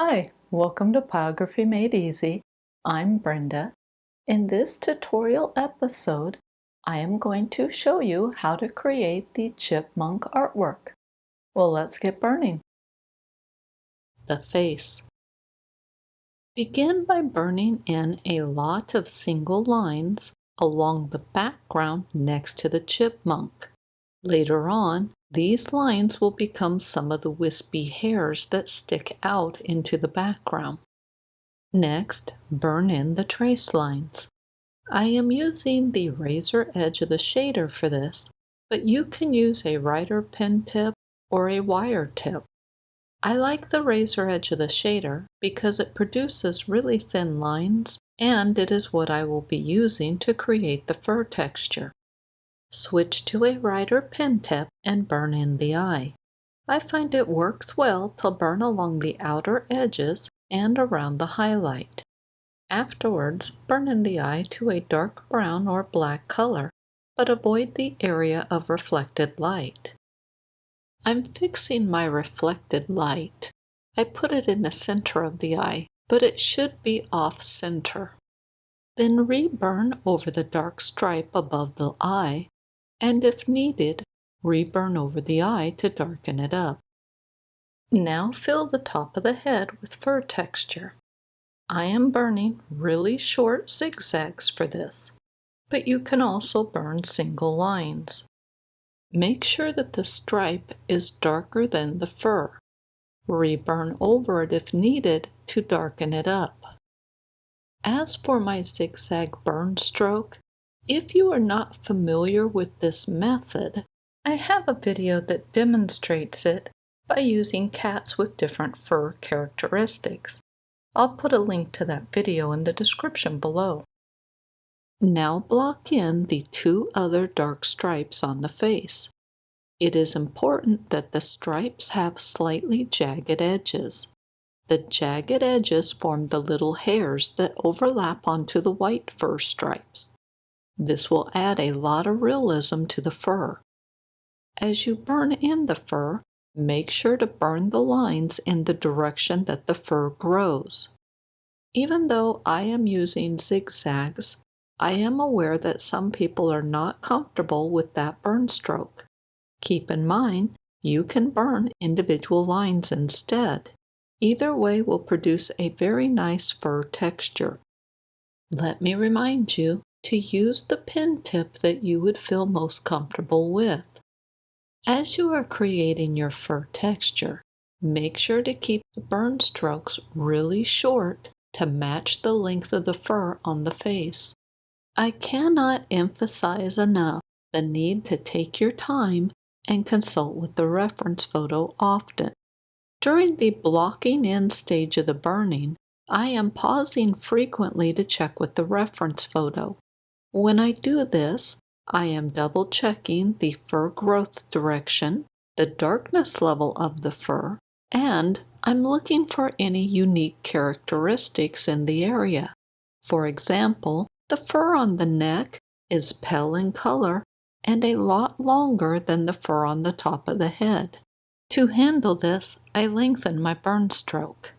Hi, welcome to Biography Made Easy. I'm Brenda. In this tutorial episode, I am going to show you how to create the chipmunk artwork. Well, let's get burning. The face. Begin by burning in a lot of single lines along the background next to the chipmunk. Later on, these lines will become some of the wispy hairs that stick out into the background. Next, burn in the trace lines. I am using the razor edge of the shader for this, but you can use a writer pen tip or a wire tip. I like the razor edge of the shader because it produces really thin lines, and it is what I will be using to create the fur texture. Switch to a writer pen tip and burn in the eye. I find it works well to burn along the outer edges and around the highlight. Afterwards, burn in the eye to a dark brown or black color, but avoid the area of reflected light. I'm fixing my reflected light. I put it in the center of the eye, but it should be off-center. Then reburn over the dark stripe above the eye, and if needed, reburn over the eye to darken it up. Now fill the top of the head with fur texture. I am burning really short zigzags for this, but you can also burn single lines. Make sure that the stripe is darker than the fur. Reburn over it if needed to darken it up. As for my zigzag burn stroke, if you are not familiar with this method, I have a video that demonstrates it by using cats with different fur characteristics. I'll put a link to that video in the description below. Now block in the two other dark stripes on the face. It is important that the stripes have slightly jagged edges. The jagged edges form the little hairs that overlap onto the white fur stripes. This will add a lot of realism to the fur. As you burn in the fur, make sure to burn the lines in the direction that the fur grows. Even though I am using zigzags, I am aware that some people are not comfortable with that burn stroke. Keep in mind, you can burn individual lines instead. Either way will produce a very nice fur texture. Let me remind you to use the pen tip that you would feel most comfortable with. As you are creating your fur texture, make sure to keep the burn strokes really short to match the length of the fur on the face. I cannot emphasize enough the need to take your time and consult with the reference photo often. During the blocking in stage of the burning, I am pausing frequently to check with the reference photo. When I do this, I am double checking the fur growth direction, the darkness level of the fur, and I'm looking for any unique characteristics in the area. For example, the fur on the neck is pale in color and a lot longer than the fur on the top of the head. To handle this, I lengthen my burn stroke.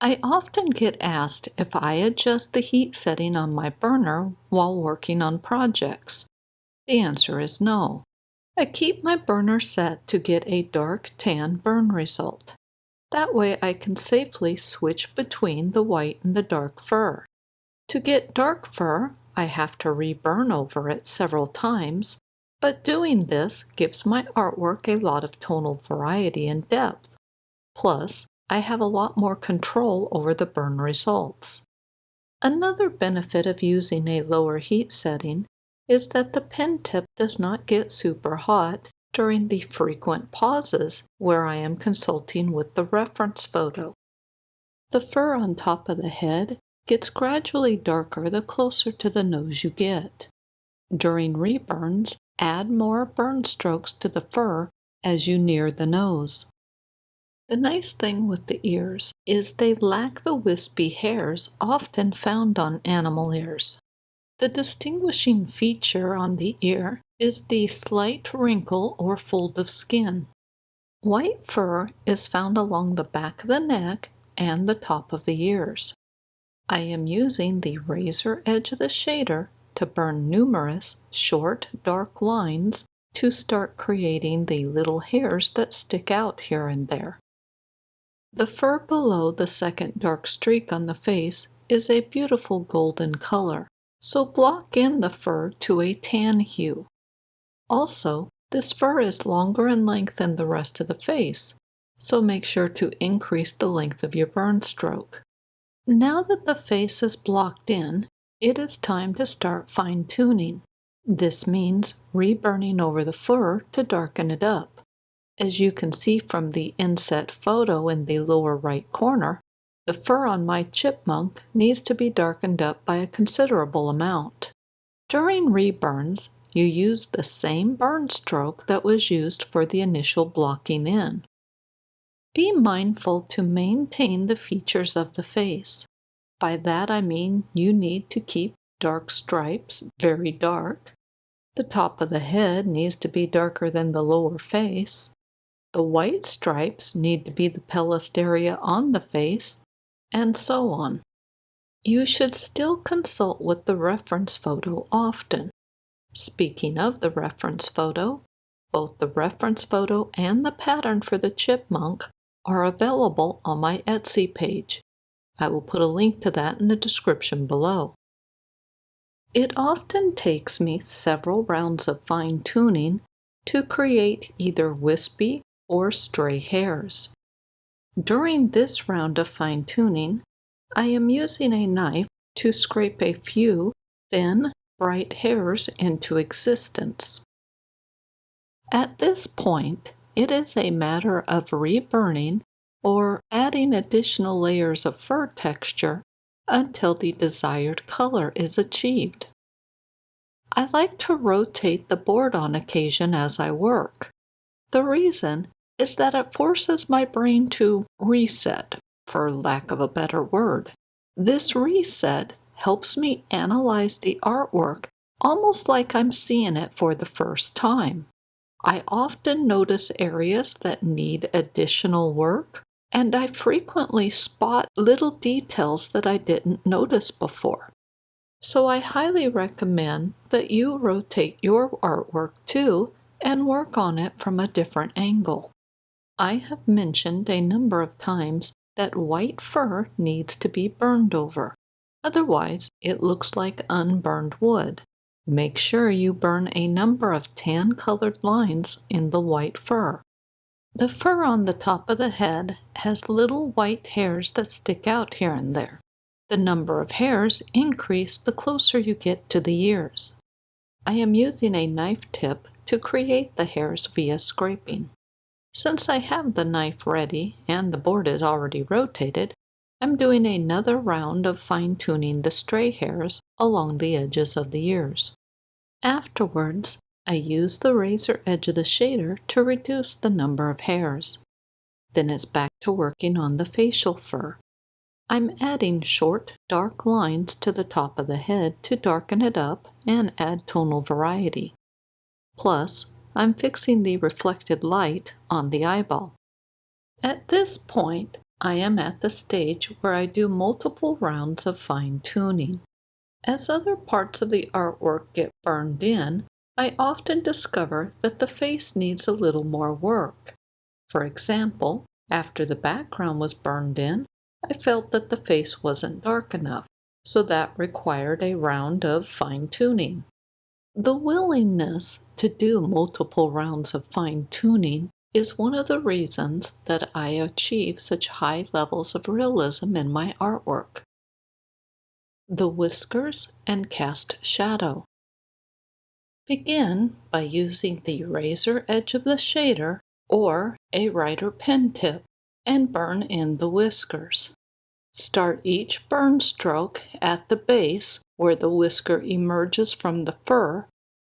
I often get asked if I adjust the heat setting on my burner while working on projects. The answer is no. I keep my burner set to get a dark tan burn result. That way I can safely switch between the white and the dark fur. To get dark fur, I have to reburn over it several times, but doing this gives my artwork a lot of tonal variety and depth. Plus, I have a lot more control over the burn results. Another benefit of using a lower heat setting is that the pen tip does not get super hot during the frequent pauses where I am consulting with the reference photo. The fur on top of the head gets gradually darker the closer to the nose you get. During reburns, add more burn strokes to the fur as you near the nose. The nice thing with the ears is they lack the wispy hairs often found on animal ears. The distinguishing feature on the ear is the slight wrinkle or fold of skin. White fur is found along the back of the neck and the top of the ears. I am using the razor edge of the shader to burn numerous short, dark lines to start creating the little hairs that stick out here and there. The fur below the second dark streak on the face is a beautiful golden color, so block in the fur to a tan hue. Also, this fur is longer in length than the rest of the face, so make sure to increase the length of your burn stroke. Now that the face is blocked in, it is time to start fine-tuning. This means reburning over the fur to darken it up. As you can see from the inset photo in the lower right corner, the fur on my chipmunk needs to be darkened up by a considerable amount. During reburns, you use the same burn stroke that was used for the initial blocking in. Be mindful to maintain the features of the face. By that I mean you need to keep dark stripes very dark. The top of the head needs to be darker than the lower face. The white stripes need to be the pelliced area on the face, and so on. You should still consult with the reference photo often. Speaking of the reference photo, both the reference photo and the pattern for the chipmunk are available on my Etsy page. I will put a link to that in the description below. It often takes me several rounds of fine-tuning to create either wispy or stray hairs. During this round of fine-tuning, I am using a knife to scrape a few thin, bright hairs into existence. At this point, it is a matter of reburning or adding additional layers of fur texture until the desired color is achieved. I like to rotate the board on occasion as I work. The reason is that it forces my brain to reset, for lack of a better word. This reset helps me analyze the artwork almost like I'm seeing it for the first time. I often notice areas that need additional work, and I frequently spot little details that I didn't notice before. So I highly recommend that you rotate your artwork too and work on it from a different angle. I have mentioned a number of times that white fur needs to be burned over. Otherwise, it looks like unburned wood. Make sure you burn a number of tan-colored lines in the white fur. The fur on the top of the head has little white hairs that stick out here and there. The number of hairs increase the closer you get to the ears. I am using a knife tip to create the hairs via scraping. Since I have the knife ready and the board is already rotated, I'm doing another round of fine-tuning the stray hairs along the edges of the ears. Afterwards, I use the razor edge of the shader to reduce the number of hairs. Then it's back to working on the facial fur. I'm adding short, dark lines to the top of the head to darken it up and add tonal variety. Plus, I'm fixing the reflected light on the eyeball. At this point, I am at the stage where I do multiple rounds of fine-tuning. As other parts of the artwork get burned in, I often discover that the face needs a little more work. For example, after the background was burned in, I felt that the face wasn't dark enough, so that required a round of fine-tuning. The willingness to do multiple rounds of fine-tuning is one of the reasons that I achieve such high levels of realism in my artwork. The whiskers and cast shadow. Begin by using the razor edge of the shader or a writer pen tip and burn in the whiskers. Start each burn stroke at the base where the whisker emerges from the fur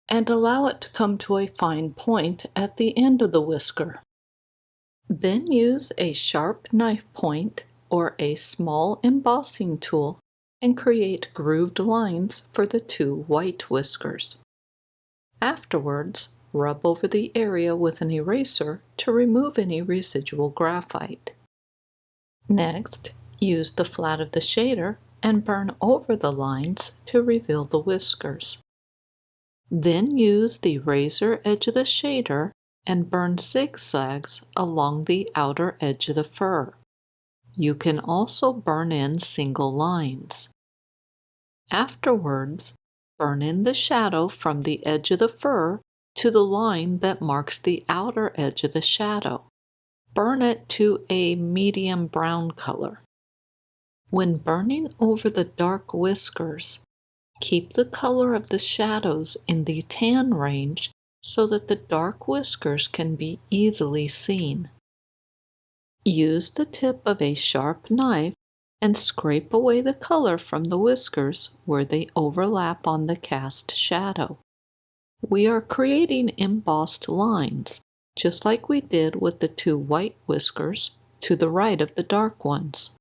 and allow it to come to a fine point at the end of the whisker. Then use a sharp knife point or a small embossing tool and create grooved lines for the two white whiskers. Afterwards, rub over the area with an eraser to remove any residual graphite. Next, Use the flat of the shader and burn over the lines to reveal the whiskers. Then use the razor edge of the shader and burn zigzags along the outer edge of the fur. You can also burn in single lines. Afterwards, burn in the shadow from the edge of the fur to the line that marks the outer edge of the shadow. Burn it to a medium brown color. When burning over the dark whiskers, keep the color of the shadows in the tan range so that the dark whiskers can be easily seen. Use the tip of a sharp knife and scrape away the color from the whiskers where they overlap on the cast shadow. We are creating embossed lines, just like we did with the two white whiskers to the right of the dark ones.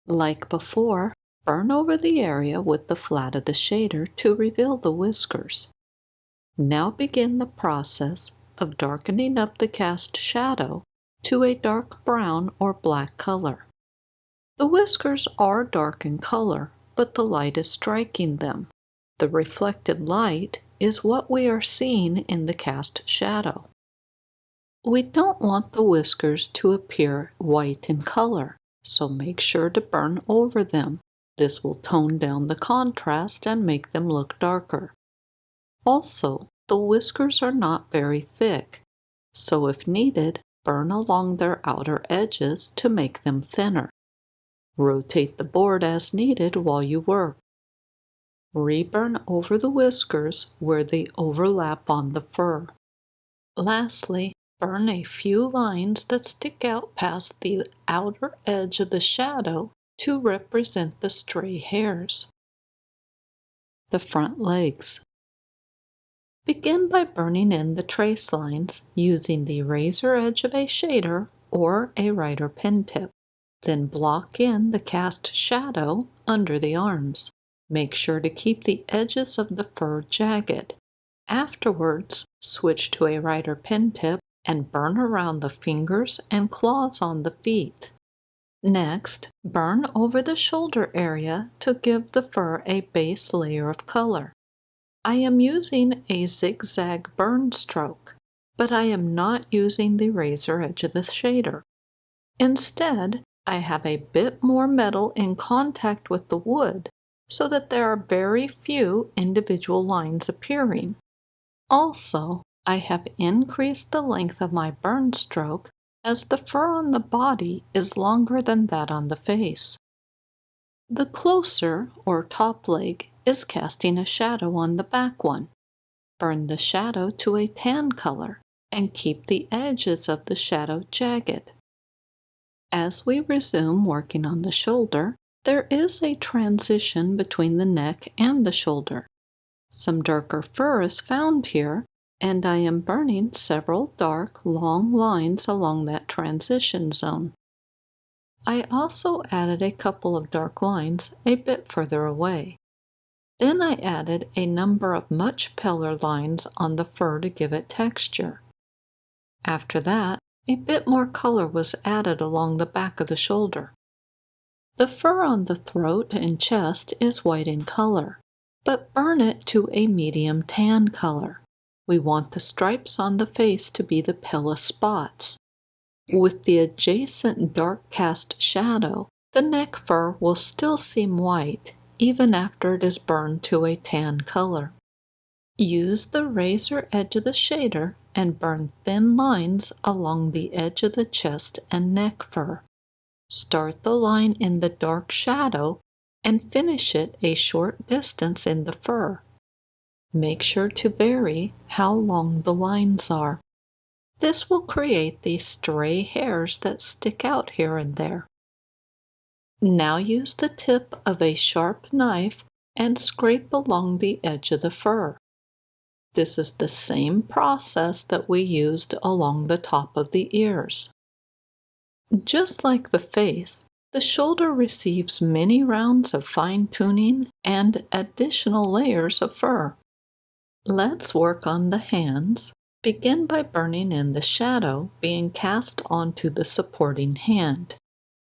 Like before, burn over the area with the flat of the shader to reveal the whiskers. Now begin the process of darkening up the cast shadow to a dark brown or black color. The whiskers are dark in color, but the light is striking them. The reflected light is what we are seeing in the cast shadow. We don't want the whiskers to appear white in color, so make sure to burn over them. This will tone down the contrast and make them look darker. Also, the whiskers are not very thick, so if needed, burn along their outer edges to make them thinner. Rotate the board as needed while you work. Reburn over the whiskers where they overlap on the fur. Lastly, burn a few lines that stick out past the outer edge of the shadow to represent the stray hairs. The front legs. Begin by burning in the trace lines using the razor edge of a shader or a writer pen tip. Then block in the cast shadow under the arms. Make sure to keep the edges of the fur jagged. Afterwards, switch to a writer pen tip and burn around the fingers and claws on the feet. Next, burn over the shoulder area to give the fur a base layer of color. I am using a zigzag burn stroke, but I am not using the razor edge of the shader. Instead, I have a bit more metal in contact with the wood so that there are very few individual lines appearing. Also, I have increased the length of my burn stroke as the fur on the body is longer than that on the face. The closer, or top leg, is casting a shadow on the back one. Burn the shadow to a tan color and keep the edges of the shadow jagged. As we resume working on the shoulder, there is a transition between the neck and the shoulder. Some darker fur is found here, and I am burning several dark, long lines along that transition zone. I also added a couple of dark lines a bit further away. Then I added a number of much paler lines on the fur to give it texture. After that, a bit more color was added along the back of the shoulder. The fur on the throat and chest is white in color, but burn it to a medium tan color. We want the stripes on the face to be the pillow spots. With the adjacent dark cast shadow, the neck fur will still seem white even after it is burned to a tan color. Use the razor edge of the shader and burn thin lines along the edge of the chest and neck fur. Start the line in the dark shadow and finish it a short distance in the fur. Make sure to vary how long the lines are. This will create these stray hairs that stick out here and there. Now use the tip of a sharp knife and scrape along the edge of the fur. This is the same process that we used along the top of the ears. Just like the face, the shoulder receives many rounds of fine-tuning and additional layers of fur. Let's work on the hands. Begin by burning in the shadow being cast onto the supporting hand.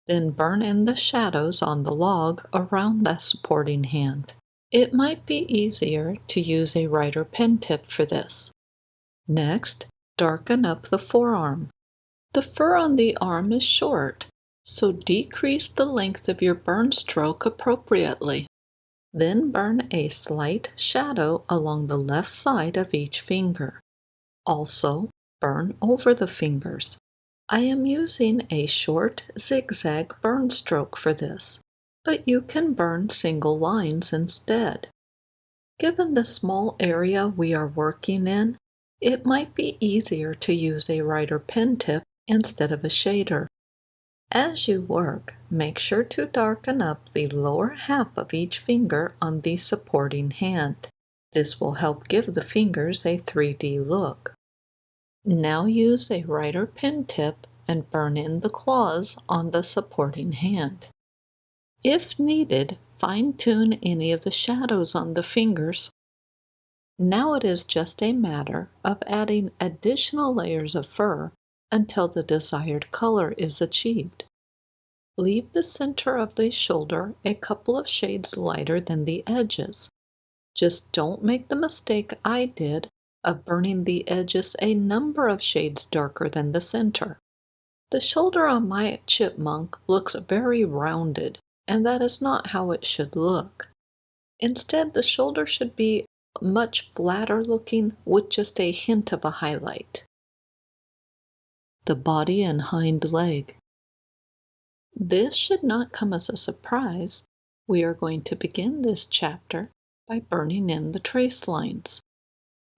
Then burn in the shadows on the log around the supporting hand. It might be easier to use a writer pen tip for this. Next, darken up the forearm. The fur on the arm is short, so decrease the length of your burn stroke appropriately. Then burn a slight shadow along the left side of each finger. Also, burn over the fingers. I am using a short zigzag burn stroke for this, but you can burn single lines instead. Given the small area we are working in, it might be easier to use a writer pen tip instead of a shader. As you work, make sure to darken up the lower half of each finger on the supporting hand. This will help give the fingers a 3D look. Now use a writer pen tip and burn in the claws on the supporting hand. If needed, fine-tune any of the shadows on the fingers. Now it is just a matter of adding additional layers of fur until the desired color is achieved. Leave the center of the shoulder a couple of shades lighter than the edges. Just don't make the mistake I did of burning the edges a number of shades darker than the center. The shoulder on my chipmunk looks very rounded, and that is not how it should look. Instead, the shoulder should be much flatter looking with just a hint of a highlight. The body and hind leg. This should not come as a surprise. We are going to begin this chapter by burning in the trace lines.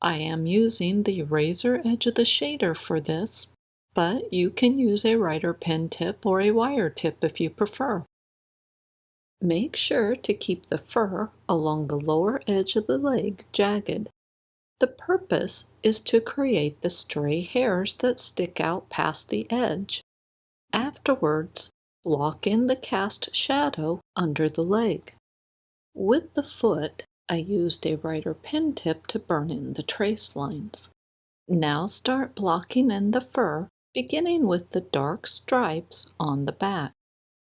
I am using the razor edge of the shader for this, but you can use a writer pen tip or a wire tip if you prefer. Make sure to keep the fur along the lower edge of the leg jagged. The purpose is to create the stray hairs that stick out past the edge. Afterwards, block in the cast shadow under the leg. With the foot, I used a writer pen tip to burn in the trace lines. Now start blocking in the fur, beginning with the dark stripes on the back.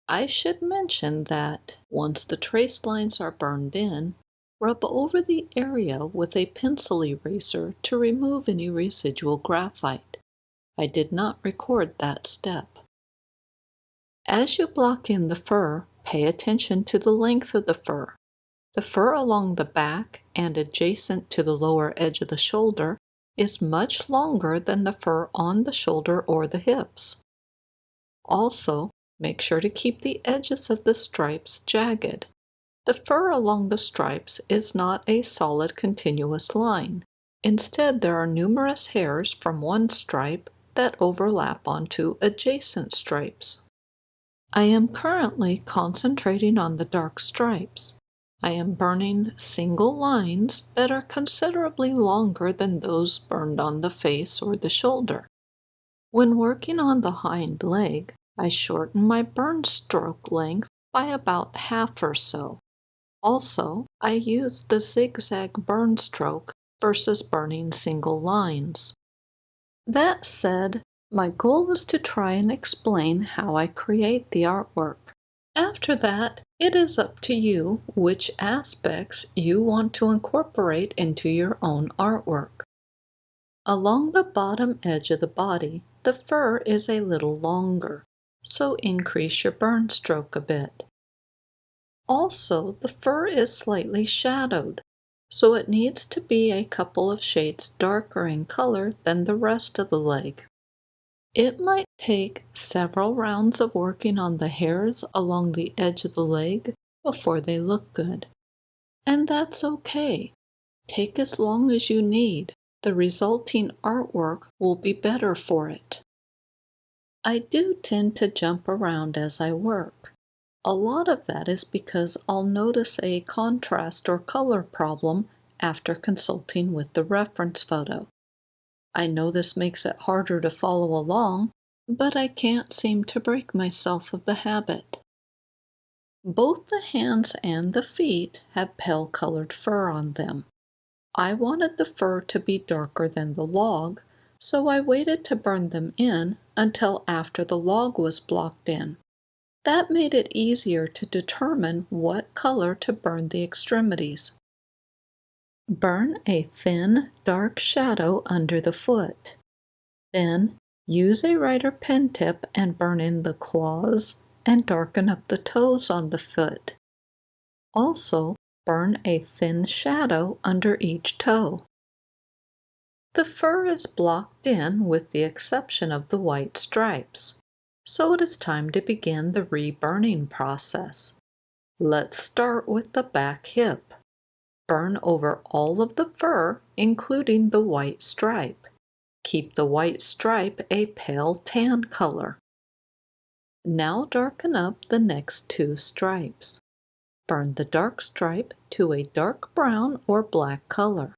I should mention that once the trace lines are burned in, rub over the area with a pencil eraser to remove any residual graphite. I did not record that step. As you block in the fur, pay attention to the length of the fur. The fur along the back and adjacent to the lower edge of the shoulder is much longer than the fur on the shoulder or the hips. Also, make sure to keep the edges of the stripes jagged. The fur along the stripes is not a solid continuous line. Instead, there are numerous hairs from one stripe that overlap onto adjacent stripes. I am currently concentrating on the dark stripes. I am burning single lines that are considerably longer than those burned on the face or the shoulder. When working on the hind leg, I shorten my burn stroke length by about half or so. Also, I use the zigzag burn stroke versus burning single lines. That said, my goal is to try and explain how I create the artwork. After that, it is up to you which aspects you want to incorporate into your own artwork. Along the bottom edge of the body, the fur is a little longer, so increase your burn stroke a bit. Also, the fur is slightly shadowed, so it needs to be a couple of shades darker in color than the rest of the leg. It might take several rounds of working on the hairs along the edge of the leg before they look good. And that's okay. Take as long as you need. The resulting artwork will be better for it. I do tend to jump around as I work. A lot of that is because I'll notice a contrast or color problem after consulting with the reference photo. I know this makes it harder to follow along, but I can't seem to break myself of the habit. Both the hands and the feet have pale-colored fur on them. I wanted the fur to be darker than the log, so I waited to burn them in until after the log was blocked in. That made it easier to determine what color to burn the extremities. Burn a thin, dark shadow under the foot. Then use a writer pen tip and burn in the claws and darken up the toes on the foot. Also, burn a thin shadow under each toe. The fur is blocked in with the exception of the white stripes, so it is time to begin the reburning process. Let's start with the back hip. Burn over all of the fur, including the white stripe. Keep the white stripe a pale tan color. Now darken up the next two stripes. Burn the dark stripe to a dark brown or black color.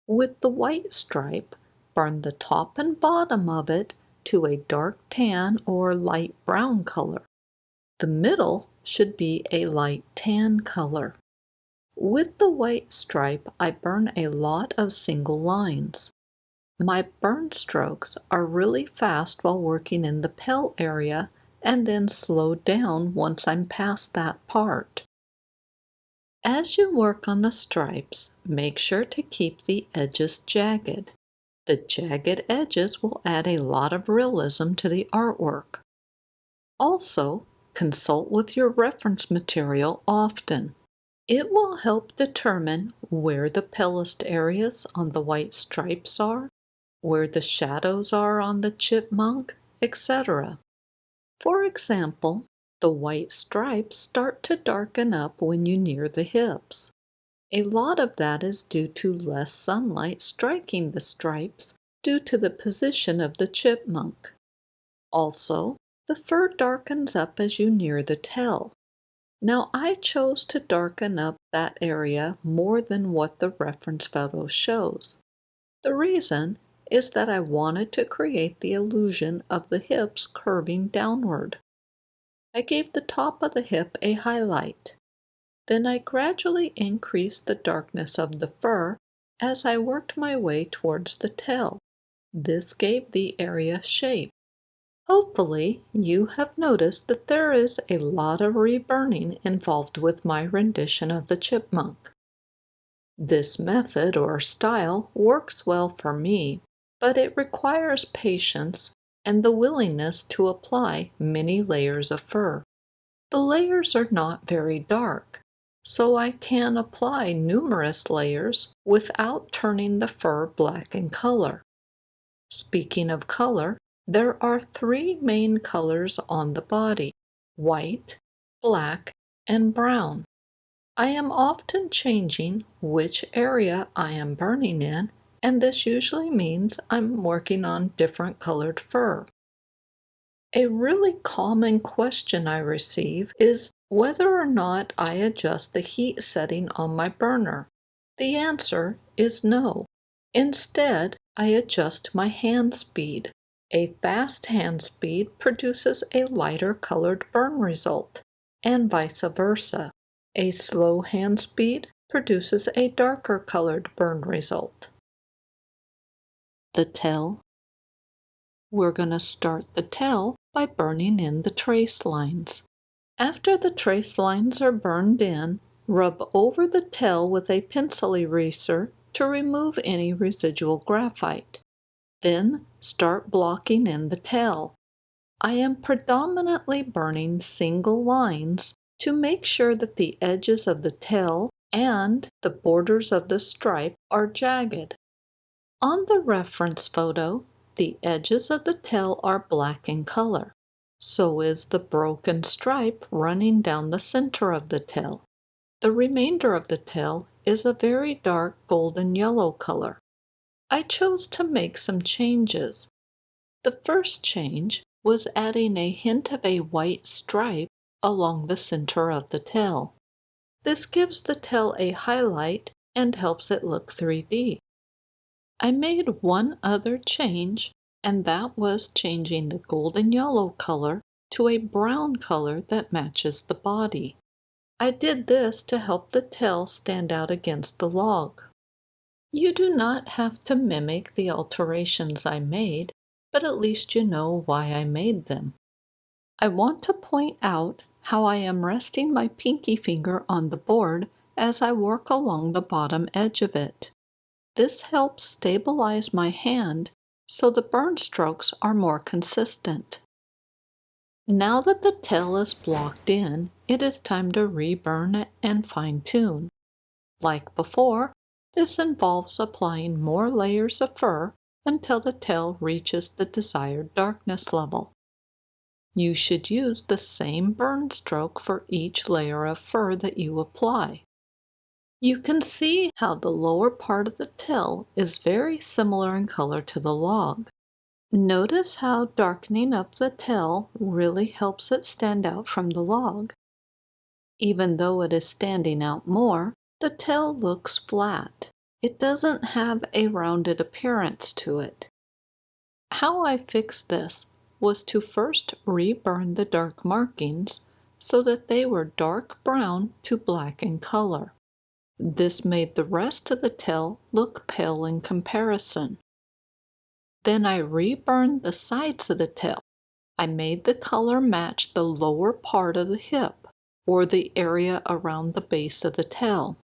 With the white stripe, burn the top and bottom of it to a dark tan or light brown color. The middle should be a light tan color. With the white stripe, I burn a lot of single lines. My burn strokes are really fast while working in the pell area and then slow down once I'm past that part. As you work on the stripes, make sure to keep the edges jagged. The jagged edges will add a lot of realism to the artwork. Also, consult with your reference material often. It will help determine where the pellest areas on the white stripes are, where the shadows are on the chipmunk, etc. For example, the white stripes start to darken up when you near the hips. A lot of that is due to less sunlight striking the stripes due to the position of the chipmunk. Also, the fur darkens up as you near the tail. Now I chose to darken up that area more than what the reference photo shows. The reason is that I wanted to create the illusion of the hips curving downward. I gave the top of the hip a highlight. Then I gradually increased the darkness of the fur as I worked my way towards the tail. This gave the area shape. Hopefully, you have noticed that there is a lot of reburning involved with my rendition of the chipmunk. This method or style works well for me, but it requires patience and the willingness to apply many layers of fur. The layers are not very dark, so I can apply numerous layers without turning the fur black in color. Speaking of color, there are three main colors on the body: white, black, and brown. I am often changing which area I am burning in, and this usually means I'm working on different colored fur. A really common question I receive is whether or not I adjust the heat setting on my burner. The answer is no. Instead, I adjust my hand speed. A fast hand speed produces a lighter colored burn result, and vice versa. A slow hand speed produces a darker colored burn result. The tail. We're going to start the tail by burning in the trace lines. After the trace lines are burned in, rub over the tail with a pencil eraser to remove any residual graphite. Then start blocking in the tail. I am predominantly burning single lines to make sure that the edges of the tail and the borders of the stripe are jagged. On the reference photo, the edges of the tail are black in color. So is the broken stripe running down the center of the tail. The remainder of the tail is a very dark golden yellow color. I chose to make some changes. The first change was adding a hint of a white stripe along the center of the tail. This gives the tail a highlight and helps it look 3D. I made one other change, and that was changing the golden yellow color to a brown color that matches the body. I did this to help the tail stand out against the log. You do not have to mimic the alterations I made, but at least you know why I made them. I want to point out how I am resting my pinky finger on the board as I work along the bottom edge of it. This helps stabilize my hand so the burn strokes are more consistent. Now that the tail is blocked in, it is time to reburn and fine-tune. Like before, this involves applying more layers of fur until the tail reaches the desired darkness level. You should use the same burn stroke for each layer of fur that you apply. You can see how the lower part of the tail is very similar in color to the log. Notice how darkening up the tail really helps it stand out from the log. Even though it is standing out more, the tail looks flat. It doesn't have a rounded appearance to it. How I fixed this was to first reburn the dark markings so that they were dark brown to black in color. This made the rest of the tail look pale in comparison. Then I reburned the sides of the tail. I made the color match the lower part of the hip, or the area around the base of the tail.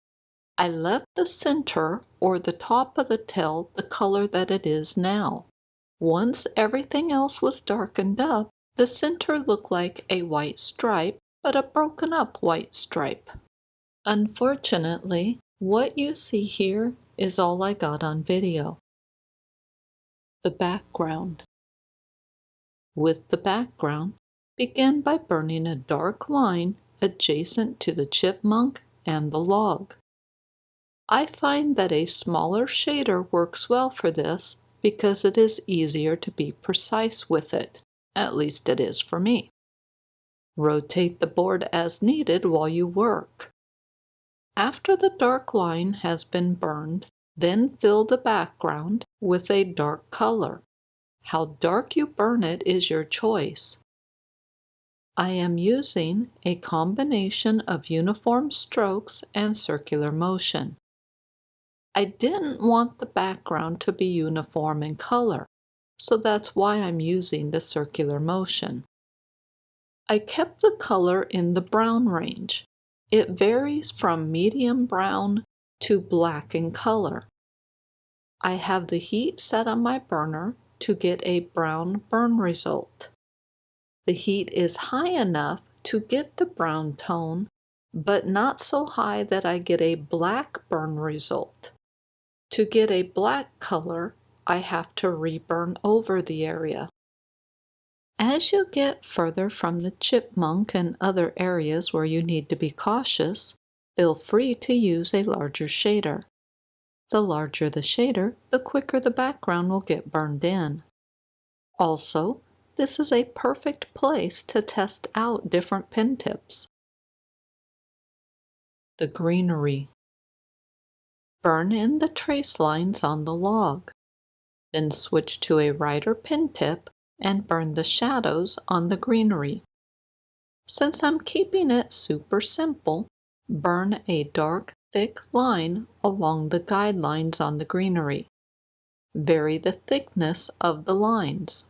I left the center, or the top of the tail, the color that it is now. Once everything else was darkened up, the center looked like a white stripe, but a broken up white stripe. Unfortunately, what you see here is all I got on video. The background. With the background, begin by burning a dark line adjacent to the chipmunk and the log. I find that a smaller shader works well for this because it is easier to be precise with it. At least it is for me. Rotate the board as needed while you work. After the dark line has been burned, then fill the background with a dark color. How dark you burn it is your choice. I am using a combination of uniform strokes and circular motion. I didn't want the background to be uniform in color, so that's why I'm using the circular motion. I kept the color in the brown range. It varies from medium brown to black in color. I have the heat set on my burner to get a brown burn result. The heat is high enough to get the brown tone, but not so high that I get a black burn result. To get a black color, I have to reburn over the area. As you get further from the chipmunk and other areas where you need to be cautious, feel free to use a larger shader. The larger the shader, the quicker the background will get burned in. Also, this is a perfect place to test out different pen tips. The greenery. Burn in the trace lines on the log. Then switch to a writer pen tip and burn the shadows on the greenery. Since I'm keeping it super simple, burn a dark, thick line along the guidelines on the greenery. Vary the thickness of the lines.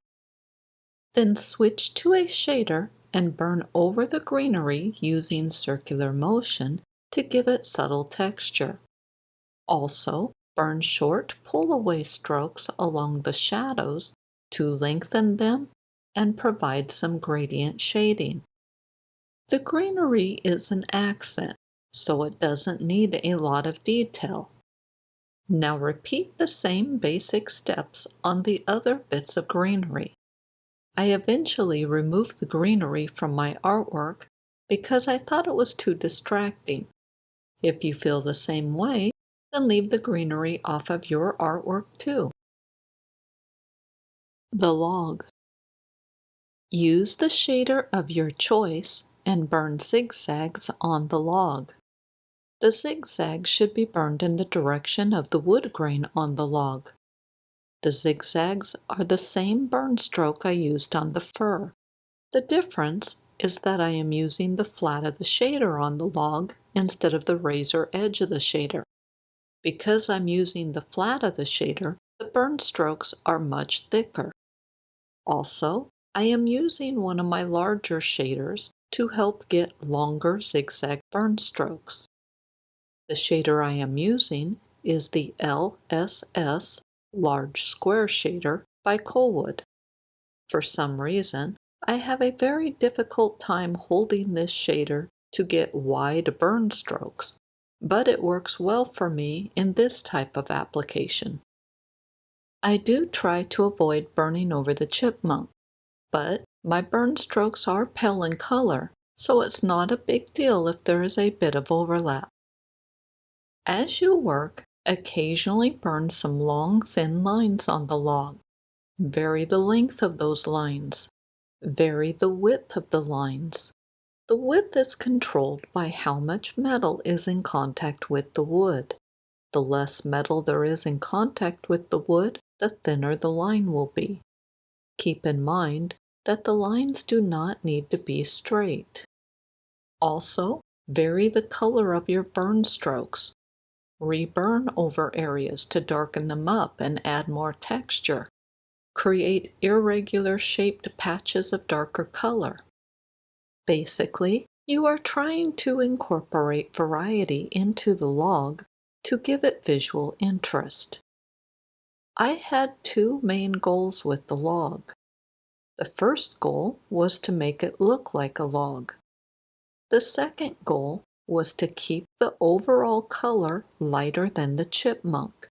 Then switch to a shader and burn over the greenery using circular motion to give it subtle texture. Also, burn short pull-away strokes along the shadows to lengthen them and provide some gradient shading. The greenery is an accent, so it doesn't need a lot of detail. Now repeat the same basic steps on the other bits of greenery. I eventually removed the greenery from my artwork because I thought it was too distracting. If you feel the same way, then leave the greenery off of your artwork too. The log. Use the shader of your choice and burn zigzags on the log. The zigzags should be burned in the direction of the wood grain on the log. The zigzags are the same burn stroke I used on the fur. The difference is that I am using the flat of the shader on the log instead of the razor edge of the shader. Because I'm using the flat of the shader, the burn strokes are much thicker. Also, I am using one of my larger shaders to help get longer zigzag burn strokes. The shader I am using is the LSS Large Square Shader by Colwood. For some reason, I have a very difficult time holding this shader to get wide burn strokes, but it works well for me in this type of application. I do try to avoid burning over the chipmunk, but my burn strokes are pale in color, so it's not a big deal if there is a bit of overlap. As you work, occasionally burn some long, thin lines on the log. Vary the length of those lines. Vary the width of the lines. The width is controlled by how much metal is in contact with the wood. The less metal there is in contact with the wood, the thinner the line will be. Keep in mind that the lines do not need to be straight. Also, vary the color of your burn strokes. Reburn over areas to darken them up and add more texture. Create irregular shaped patches of darker color. Basically, you are trying to incorporate variety into the log to give it visual interest. I had two main goals with the log. The first goal was to make it look like a log. The second goal was to keep the overall color lighter than the chipmunk.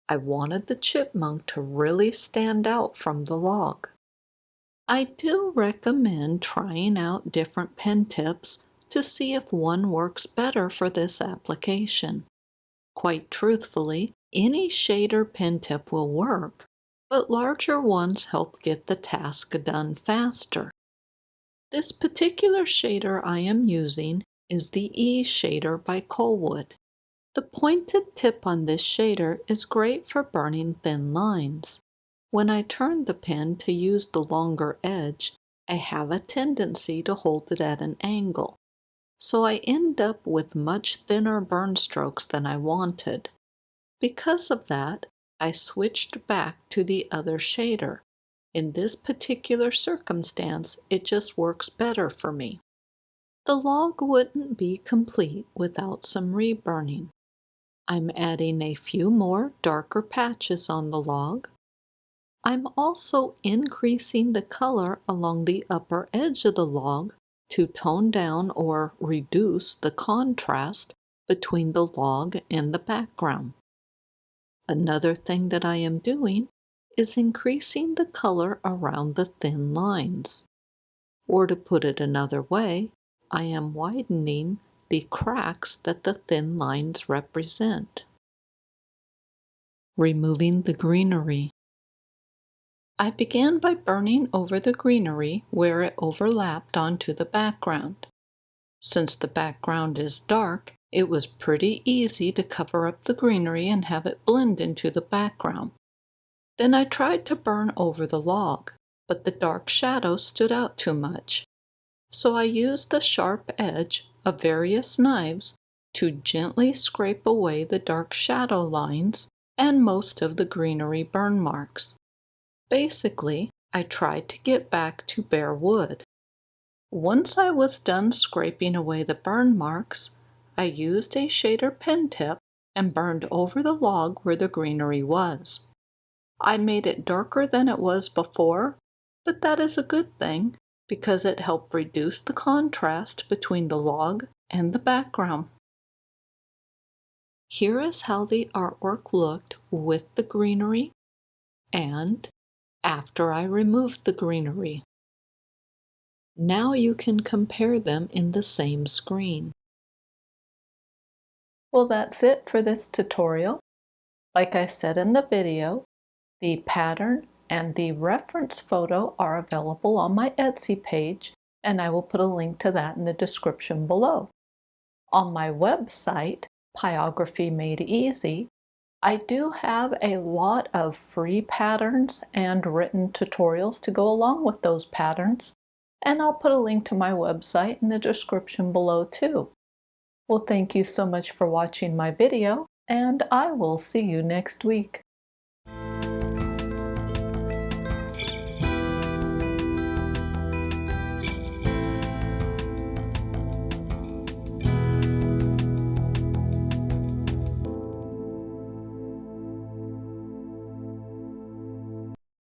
I wanted the chipmunk to really stand out from the log. I do recommend trying out different pen tips to see if one works better for this application. Quite truthfully, any shader pen tip will work, but larger ones help get the task done faster. This particular shader I am using is the E shader by Colwood. The pointed tip on this shader is great for burning thin lines. When I turn the pen to use the longer edge, I have a tendency to hold it at an angle, so I end up with much thinner burn strokes than I wanted. Because of that, I switched back to the other shader. In this particular circumstance, it just works better for me. The log wouldn't be complete without some reburning. I'm adding a few more darker patches on the log. I'm also increasing the color along the upper edge of the log to tone down or reduce the contrast between the log and the background. Another thing that I am doing is increasing the color around the thin lines. Or to put it another way, I am widening the cracks that the thin lines represent. Removing the greenery. I began by burning over the greenery where it overlapped onto the background. Since the background is dark, it was pretty easy to cover up the greenery and have it blend into the background. Then I tried to burn over the log, but the dark shadow stood out too much. So I used the sharp edge of various knives to gently scrape away the dark shadow lines and most of the greenery burn marks. Basically, I tried to get back to bare wood. Once I was done scraping away the burn marks, I used a shader pen tip and burned over the log where the greenery was. I made it darker than it was before, but that is a good thing because it helped reduce the contrast between the log and the background. Here is how the artwork looked with the greenery and after I removed the greenery. Now you can compare them in the same screen. Well, that's it for this tutorial. Like I said in the video, the pattern and the reference photo are available on my Etsy page, and I will put a link to that in the description below. On my website, Pyrography Made Easy, I do have a lot of free patterns and written tutorials to go along with those patterns, and I'll put a link to my website in the description below too. Well, thank you so much for watching my video, and I will see you next week.